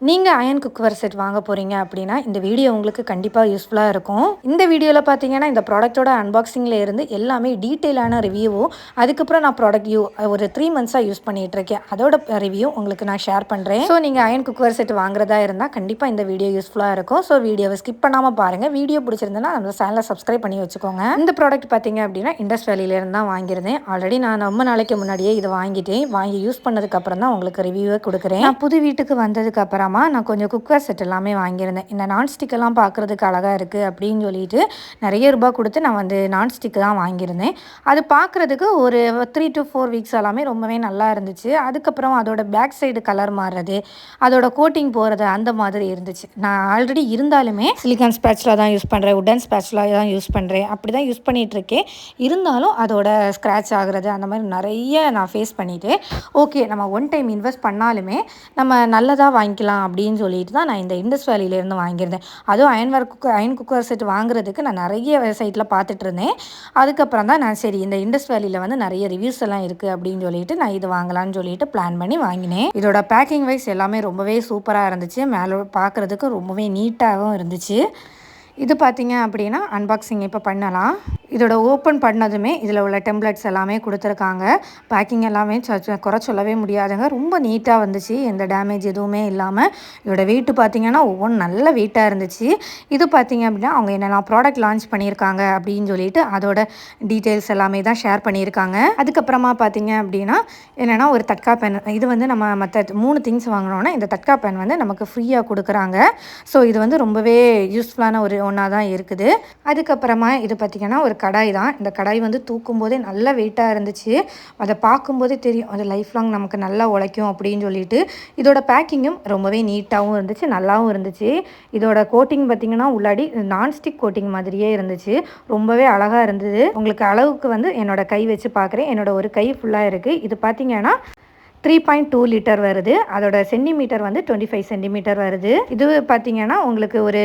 நீங்கள் iron cooker set வாங்க போகிறீங்க அப்படின்னா இந்த வீடியோ உங்களுக்கு கண்டிப்பாக யூஸ்ஃபுல்லாக இருக்கும். இந்த வீடியோவில் பார்த்தீங்கன்னா இந்த ப்ராடக்ட்டோட அன்பாக்சிங்கில் இருந்து எல்லாமே டீட்டெயிலான ரிவ்யூவும், அதுக்கப்புறம் நான் ப்ராடக்ட் ஒரு 3 மந்த்ஸாக யூஸ் பண்ணிகிட்ருக்கேன், அதோட ரிவ்யூ உங்களுக்கு நான் ஷேர் பண்ணுறேன். ஸோ நீங்கள் அயன் குக்கர் செட் வாங்குறதா இருந்தால் கண்டிப்பாக இந்த வீடியோ யூஸ்ஃபுல்லாக இருக்கும். ஸோ வீடியோவை ஸ்கிப் பண்ணாமல் பாருங்கள். வீடியோ பிடிச்சிருந்தேன்னா நம்ம சேனலை சப்ஸ்கிரைப் பண்ணி வச்சுக்கோங்க. இந்த ப்ராடக்ட் பார்த்தீங்க அப்படின்னா இண்டஸ் வேலியிலேருந்து தான் வாங்கியிருந்தேன். ஆல்ரெடி நான் ரொம்ப நாளைக்கு முன்னாடியே இதை வாங்கி யூஸ் பண்ணதுக்கப்புறம் தான் உங்களுக்கு ரிவ்யூவை கொடுக்குறேன். நான் புது வீட்டுக்கு வந்ததுக்கப்புறம் நான் கொஞ்சம் குக்கர் செட் எல்லாமே வாங்கியிருந்தேன். இந்த நான்ஸ்டிக்கெல்லாம் பார்க்குறதுக்கு அழகாக இருக்குது அப்படின்னு சொல்லிட்டு நிறைய ரூபா கொடுத்து நான் வந்து நான்ஸ்டிக்கு தான் வாங்கியிருந்தேன். அது பார்க்குறதுக்கு ஒரு 3 to 4 வீக்ஸ் எல்லாமே ரொம்பவே நல்லா இருந்துச்சு. அதுக்கப்புறம் அதோட பேக் சைடு கலர் மாறுறது, அதோட கோட்டிங் போகிறது அந்த மாதிரி இருந்துச்சு. நான் ஆல்ரெடி இருந்தாலுமே சிலிக்கான் ஸ்பேட்ச்லா தான் யூஸ் பண்ணுறேன், உட்டன் ஸ்பேட்ச்லா தான் யூஸ் பண்ணுறேன், அப்படி தான் யூஸ் பண்ணிகிட்ருக்கேன். இருந்தாலும் அதோட ஸ்க்ராட்ச் ஆகுறது அந்த மாதிரி நிறைய நான் ஃபேஸ் பண்ணிவிட்டு, ஓகே நம்ம ஒன் டைம் இன்வெஸ்ட் பண்ணாலுமே நம்ம நல்லதாக வாங்கிக்கலாம் அப்படின்னு சொல்லிட்டு தான் நான் இந்த இண்டஸ் வேலியிலேருந்து வாங்கியிருந்தேன். அதுவும் அயன் குக்கர் செட் வாங்குறதுக்கு நான் நிறைய வெப்சைட்டில் பார்த்துட்டு இருந்தேன். அதுக்கப்புறம் தான் நான் சரி இந்த இண்டஸ் வேலியில் வந்து நிறைய ரிவ்யூஸ் எல்லாம் இருக்குது அப்படின்னு சொல்லிட்டு நான் இது வாங்கலான்னு சொல்லிட்டு பிளான் பண்ணி வாங்கினேன். இதோட பேக்கிங் வைஸ் எல்லாமே ரொம்பவே சூப்பராக இருந்துச்சு. மேலே பார்க்குறதுக்கு ரொம்பவே நீட்டாகவும் இருந்துச்சு. இது பார்த்தீங்க அப்படின்னா அன்பாக்சிங் இப்போ பண்ணலாம். இதோட ஓப்பன் பண்ணதுமே இதில் உள்ள டெம்ப்ளேட்ஸ் எல்லாமே கொடுத்துருக்காங்க. பேக்கிங் எல்லாமே குறை சொல்லவே முடியாதுங்க. ரொம்ப நீட்டாக வந்துச்சு, எந்த டேமேஜ் எதுவுமே இல்லாமல். இதோட வெயிட்டு பார்த்தீங்கன்னா ஒவ்வொன்றும் நல்ல வெயிட்டாக இருந்துச்சு. இது பார்த்தீங்க அப்படின்னா அவங்க என்னெல்லாம் ப்ராடக்ட் லான்ச் பண்ணியிருக்காங்க அப்படின்னு சொல்லிட்டு அதோட டீட்டெயில்ஸ் எல்லாமே தான் ஷேர் பண்ணியிருக்காங்க. அதுக்கப்புறமா பார்த்தீங்க அப்படின்னா என்னென்னா ஒரு தட்கா பென், இது வந்து நம்ம மற்ற 3 திங்ஸ் வாங்கினோன்னா இந்த தட்கா பென் வந்து நமக்கு ஃப்ரீயாக கொடுக்குறாங்க. ஸோ இது வந்து ரொம்பவே யூஸ்ஃபுல்லான ஒரு ஒன்றா தான் இருக்குது. அதுக்கப்புறமா இது பார்த்திங்கன்னா ஒரு கடாய் தான். இந்த கடாய் வந்து தூக்கும் போதே நல்ல வெயிட்டாக இருந்துச்சு. அதை பார்க்கும்போதே தெரியும் அது லைஃப் லாங் நமக்கு நல்லா உழைக்கும் அப்படின்னு சொல்லிட்டு. இதோட பேக்கிங்கும் ரொம்பவே நீட்டாகவும் இருந்துச்சு, நல்லாவும் இருந்துச்சு. இதோட கோட்டிங் பார்த்திங்கன்னா உள்ளாடி நான்ஸ்டிக் கோட்டிங் மாதிரியே இருந்துச்சு, ரொம்பவே அழகாக இருந்தது. உங்களுக்கு அளவுக்கு வந்து என்னோட கை வச்சு பார்க்குறேன். என்னோட ஒரு கை ஃபுல்லாக இருக்குது. இது பார்த்திங்கன்னா 3.2 லிட்டர் வருது. அதோட சென்டிமீட்டர் வந்து 25 சென்டிமீட்டர் வருது. இது பார்த்திங்கன்னா உங்களுக்கு ஒரு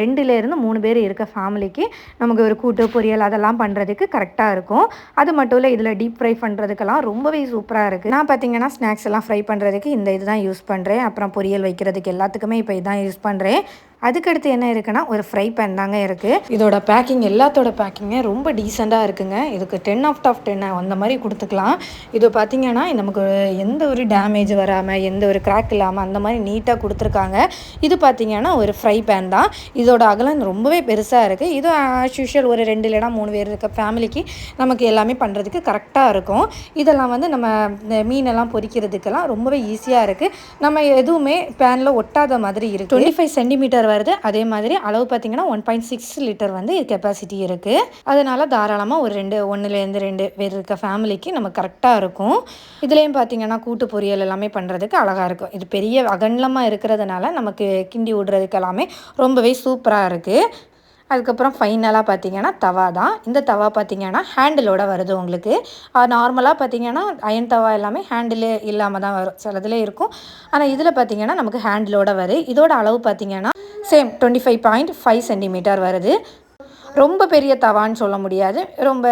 2லேருந்து 3 பேர் இருக்க ஃபேமிலிக்கு நமக்கு ஒரு கூட்டு பொரியல் அதெல்லாம் பண்ணுறதுக்கு கரெக்டாக இருக்கும். அது மட்டும் இல்லை இதில் டீப் ஃப்ரை பண்ணுறதுக்கெல்லாம் ரொம்பவே சூப்பராக இருக்குது. நான் பார்த்திங்கன்னா ஸ்நாக்ஸ் எல்லாம் ஃப்ரை பண்ணுறதுக்கு இந்த இது தான் யூஸ் பண்ணுறேன். அப்புறம் பொரியல் வைக்கிறதுக்கு எல்லாத்துக்குமே இப்போ இதான் யூஸ் பண்ணுறேன். அதுக்கடுத்து என்ன இருக்குன்னா ஒரு ஃப்ரை பேன் தாங்க இருக்குது. இதோட பேக்கிங் எல்லாத்தோட பேக்கிங்கே ரொம்ப டீசெண்டாக இருக்குங்க. இதுக்கு 10 out of 10 அந்த மாதிரி கொடுத்துக்கலாம். இது பார்த்திங்கன்னா நமக்கு எந்த ஒரு டேமேஜ் வராமல் எந்த ஒரு கிராக் இல்லாமல் அந்த மாதிரி நீட்டாக கொடுத்துருக்காங்க. இது பார்த்திங்கன்னா ஒரு ஃப்ரை பேன் தான். இதோட அகலம் ரொம்பவே பெருசாக இருக்குது. இது ஆஸ் யூஷுவல் ஒரு 2 இல்லைனா 3 பேர் இருக்க ஃபேமிலிக்கு நமக்கு எல்லாமே பண்ணுறதுக்கு கரெக்டாக இருக்கும். இதெல்லாம் வந்து நம்ம இந்த மீனெல்லாம் பொரிக்கிறதுக்கெல்லாம் ரொம்பவே ஈஸியாக இருக்குது. நம்ம எதுவுமே பேனில் ஒட்டாத மாதிரி இருக்குது. 25 சென்டிமீட்டர் வருது. அதே மாதிரி அளவு பார்த்தீங்கன்னா 1.6 லிட்டர் வந்து கெப்பாசிட்டி இருக்குது. அதனால தாராளமாக ஒரு 1லேருந்து 2 பேர் இருக்க ஃபேமிலிக்கு நம்ம கரெக்டாக இருக்கும். இதுலேயும் பார்த்தீங்கன்னா கூட்டு பொரியல் எல்லாமே பண்ணுறதுக்கு அழகாக இருக்கும். இது பெரிய அகண்டமாக இருக்கிறதுனால நமக்கு கிண்டி விடுறதுக்கு எல்லாமே ரொம்பவே சூப்பராக இருக்குது. அதுக்கப்புறம் ஃபைனலாக பார்த்தீங்கன்னா தவா தான். இந்த தவா பார்த்தீங்கன்னா ஹேண்டிலோட வருது உங்களுக்கு. நார்மலாக பார்த்தீங்கன்னா அயன் தவா எல்லாமே ஹேண்டிலே இல்லாமல் தான் வரும், சிலதில் இருக்கும். ஆனால் இதில் பார்த்தீங்கன்னா நமக்கு ஹேண்டிலோட வருது. இதோட அளவு பார்த்தீங்கன்னா சேம் 25.5 சென்டிமீட்டர் வருது. ரொம்ப பெரிய தவான்னு சொல்ல முடியாது, ரொம்ப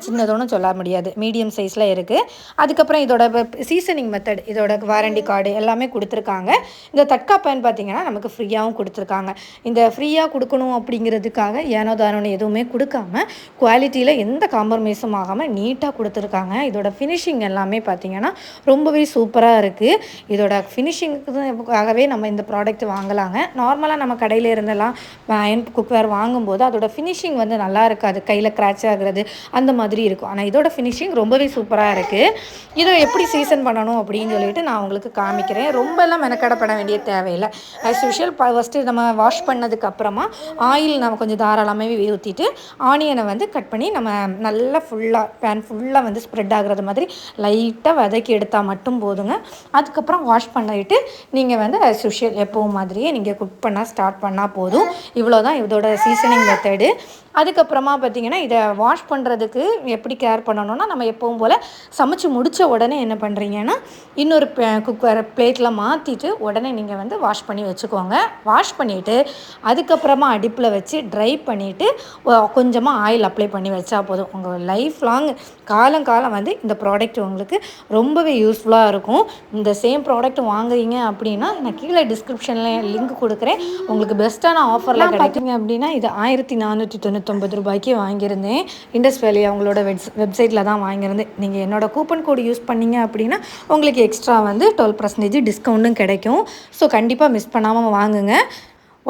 சின்னதுன்னு சொல்ல முடியாது, மீடியம் சைஸில் இருக்குது. அதுக்கப்புறம் இதோட சீசனிங் மெத்தட், இதோட வாரண்டி கார்டு எல்லாமே கொடுத்துருக்காங்க. இந்த தட்கா பேன் பார்த்திங்கன்னா நமக்கு ஃப்ரீயாகவும் கொடுத்துருக்காங்க. இந்த ஃப்ரீயாக கொடுக்கணும் அப்படிங்கிறதுக்காக ஏனோ தானோன்னு எதுவுமே கொடுக்காம குவாலிட்டியில் எந்த காம்ப்ரமைஸும் ஆகாமல் நீட்டாக கொடுத்துருக்காங்க. இதோட ஃபினிஷிங் எல்லாமே பார்த்திங்கன்னா ரொம்பவே சூப்பராக இருக்குது. இதோட ஃபினிஷிங்காகவே நம்ம இந்த ப்ராடக்ட் வாங்கலாங்க. நார்மலாக நம்ம கடையில் இருந்தெல்லாம் அயன் குக்வேர் வாங்கும்போது அதோட ஃபினிஷிங் வந்து நல்லா இருக்காது, கையில் கிராச் ஆகுறது அந்த மாதிரி இருக்கும். ஆனால் இதோட ஃபினிஷிங் ரொம்பவே சூப்பராக இருக்குது. இதை எப்படி சீசன் பண்ணணும் அப்படின்னு சொல்லிட்டு நான் உங்களுக்கு காமிக்கிறேன். ரொம்பலாம் மெனக்கடப்பட வேண்டிய தேவையில்லை. ஆஸ் யூஷுவல் ஃபஸ்ட்டு நம்ம வாஷ் பண்ணதுக்கு அப்புறமா ஆயில் நம்ம கொஞ்சம் தாராளமாகவே ஊற்றிட்டு ஆனியனை வந்து கட் பண்ணி நம்ம நல்லா பேன் ஃபுல்லாக வந்து ஸ்ப்ரெட் ஆகுறது மாதிரி லைட்டாக வதக்கி எடுத்தால் மட்டும் போதுங்க. அதுக்கப்புறம் வாஷ் பண்ணிவிட்டு நீங்கள் வந்து ஆஸ் யூஷுவல் எப்பவும் மாதிரியே நீங்கள் குக் பண்ண ஸ்டார்ட் பண்ணால் போதும். இவ்வளோ தான் இதோட சீசனிங் மெத்தடு. அதுக்கப்புறமா பார்த்திங்கன்னா இதை வாஷ் பண்ணுறதுக்கு எப்படி கேர் பண்ணணும்னா, நம்ம எப்பவும் போல் சமைச்சு முடித்த உடனே என்ன பண்ணுறீங்கன்னா, இன்னொரு குக்கரை பிளேட்டில் மாற்றிட்டு உடனே நீங்கள் வந்து வாஷ் பண்ணி வச்சுக்கோங்க. வாஷ் பண்ணிவிட்டு அதுக்கப்புறமா அடுப்பில் வச்சு ட்ரை பண்ணிவிட்டு கொஞ்சமாக ஆயில் அப்ளை பண்ணி வச்சா போதும். உங்கள் லைஃப் லாங் காலம் வந்து இந்த ப்ராடக்ட் உங்களுக்கு ரொம்பவே யூஸ்ஃபுல்லாக இருக்கும். இந்த சேம் ப்ராடக்ட் வாங்குறீங்க அப்படின்னா நான் கீழே டிஸ்கிரிப்ஷனில் லிங்க் கொடுக்குறேன். உங்களுக்கு பெஸ்ட்டான ஆஃபரில் கிடைக்குங்க அப்படின்னா இது 1499 ரூபாய்க்கு வாங்கியிருந்தேன். இண்டஸ் வேலி அவங்களோட வெப்சைட்டில் தான் வாங்கியிருந்தேன். நீங்கள் என்னோட கூப்பன் கோடு யூஸ் பண்ணீங்க அப்படின்னா உங்களுக்கு எக்ஸ்ட்ரா வந்து 12% டிஸ்கவுண்ட்டும் கிடைக்கும். ஸோ கண்டிப்பாக மிஸ் பண்ணாமல் வாங்குங்க.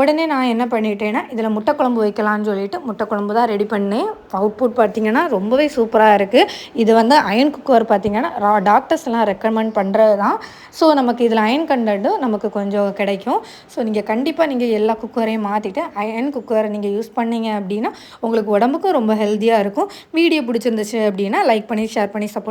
உடனே நான் என்ன பண்ணிட்டேன்னா, இதில் முட்டை குழம்பு வைக்கலான்னு சொல்லிட்டு முட்டை குழம்பு தான் ரெடி பண்ணேன். அவுட்புட் பார்த்திங்கன்னா ரொம்பவே சூப்பராக இருக்குது. இது வந்து அயன் குக்கர் பார்த்திங்கன்னா டாக்டர்ஸ்லாம் ரெக்கமெண்ட் பண்ணுறது தான். ஸோ நமக்கு இதில் அயன் கண்டென்ட்டும் நமக்கு கொஞ்சம் கிடைக்கும். ஸோ நீங்கள் கண்டிப்பாக எல்லா குக்கரையும் மாற்றிட்டு அயன் குக்கரை நீங்கள் யூஸ் பண்ணீங்க அப்படின்னா உங்களுக்கு உடம்புக்கும் ரொம்ப ஹெல்த்தியாக இருக்கும். வீடியோ பிடிச்சிருந்துச்சு அப்படின்னா லைக் பண்ணி ஷேர் பண்ணி சப்போர்ட்